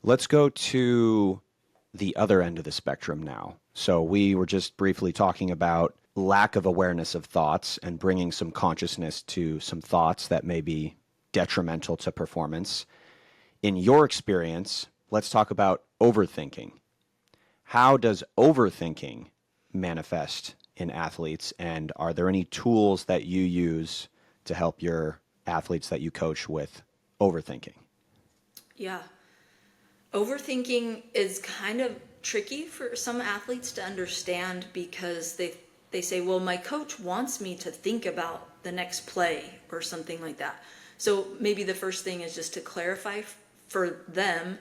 Let's go to the other end of the spectrum now. So we were just briefly talking about lack of awareness of thoughts and bringing some consciousness to some thoughts that may be detrimental to performance. In your experience, let's talk about overthinking. How does overthinking manifest in athletes, and are there any tools that you use to help your athletes that you coach with overthinking? Yeah. Overthinking is kind of tricky for some athletes to understand because they say, well, my coach wants me to think about the next play or something like that. So maybe the first thing is just to clarify for them,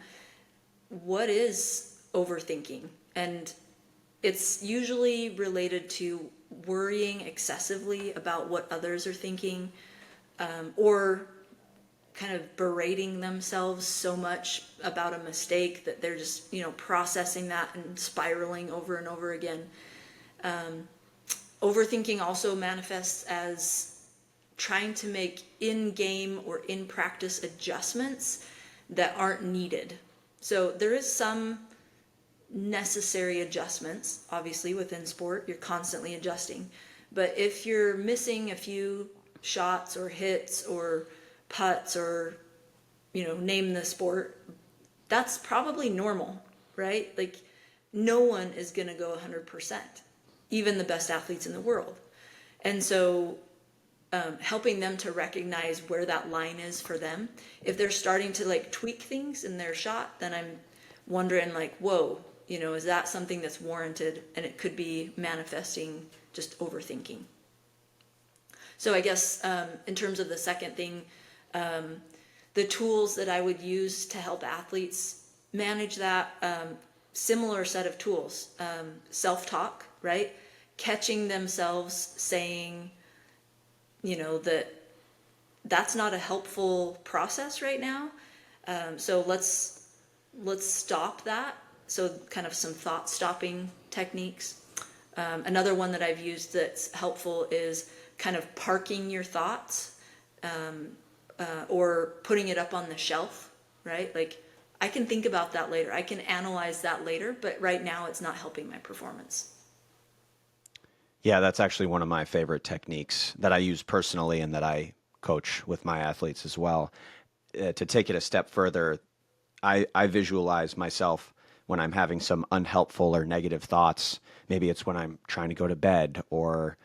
what is overthinking? And it's usually related to worrying excessively about what others are thinking, or kind of berating themselves so much about a mistake that they're just, processing that and spiraling over and over again. Overthinking also manifests as trying to make in-game or in-practice adjustments that aren't needed. So there is some necessary adjustments, obviously, within sport. You're constantly adjusting. But if you're missing a few shots or hits or putts or, name the sport, that's probably normal, right? Like, no one is going to go 100%, even the best athletes in the world. And so helping them to recognize where that line is for them. If they're starting to like tweak things in their shot, then I'm wondering like, whoa, is that something that's warranted? And it could be manifesting just overthinking. So I guess in terms of the second thing, the tools that I would use to help athletes manage that, similar set of tools, self-talk, right? Catching themselves saying, that that's not a helpful process right now. So let's stop that. So kind of some thought stopping techniques. Another one that I've used that's helpful is kind of parking your thoughts, or putting it up on the shelf, right? Like, I can think about that later. I can analyze that later, but right now it's not helping my performance. Yeah, that's actually one of my favorite techniques that I use personally and that I coach with my athletes as well. To take it a step further, I visualize myself when I'm having some unhelpful or negative thoughts. Maybe it's when I'm trying to go to bed, or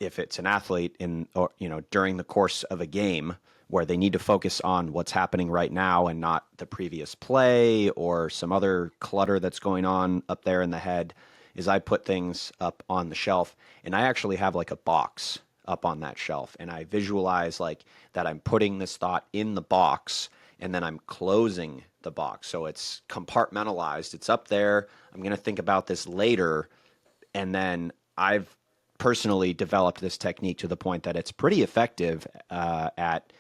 if it's an athlete in, or during the course of a game where they need to focus on what's happening right now and not the previous play or some other clutter that's going on up there in the head, is I put things up on the shelf, and I actually have like a box up on that shelf, and I visualize like that I'm putting this thought in the box and then I'm closing the box. So it's compartmentalized. It's up there. I'm going to think about this later. And then I've personally developed this technique to the point that it's pretty effective at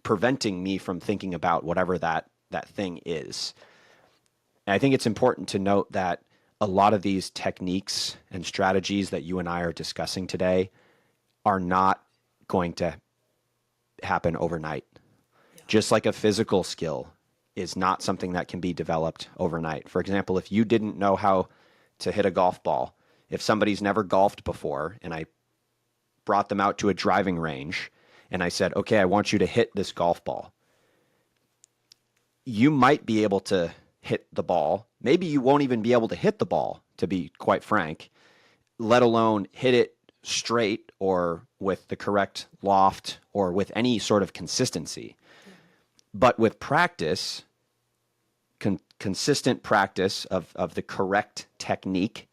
preventing me from thinking about whatever that thing is. And I think it's important to note that a lot of these techniques and strategies that you and I are discussing today are not going to happen overnight. Yeah. Just like a physical skill is not something that can be developed overnight. For example, if you didn't know how to hit a golf ball, if somebody's never golfed before and I brought them out to a driving range and I said, okay, I want you to hit this golf ball, you might be able to hit the ball. Maybe you won't even be able to hit the ball, to be quite frank, let alone hit it straight or with the correct loft or with any sort of consistency. Yeah. But with practice, consistent practice of the correct technique,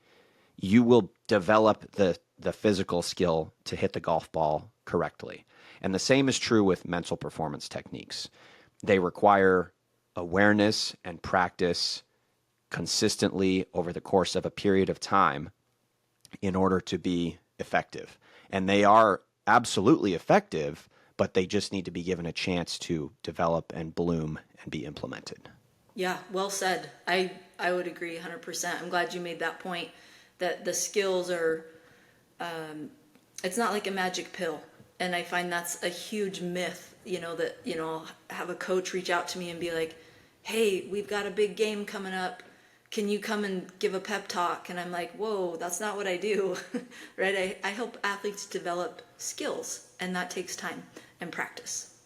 you will develop the physical skill to hit the golf ball correctly. And the same is true with mental performance techniques. They require awareness and practice consistently over the course of a period of time in order to be effective. And they are absolutely effective, but they just need to be given a chance to develop and bloom and be implemented. Yeah, well said. I would agree 100%. I'm glad you made that point, that the skills are, it's not like a magic pill. And I find that's a huge myth, that, I'll have a coach reach out to me and be like, hey, we've got a big game coming up. Can you come and give a pep talk? And I'm like, whoa, that's not what I do, right? I help athletes develop skills, and that takes time and practice.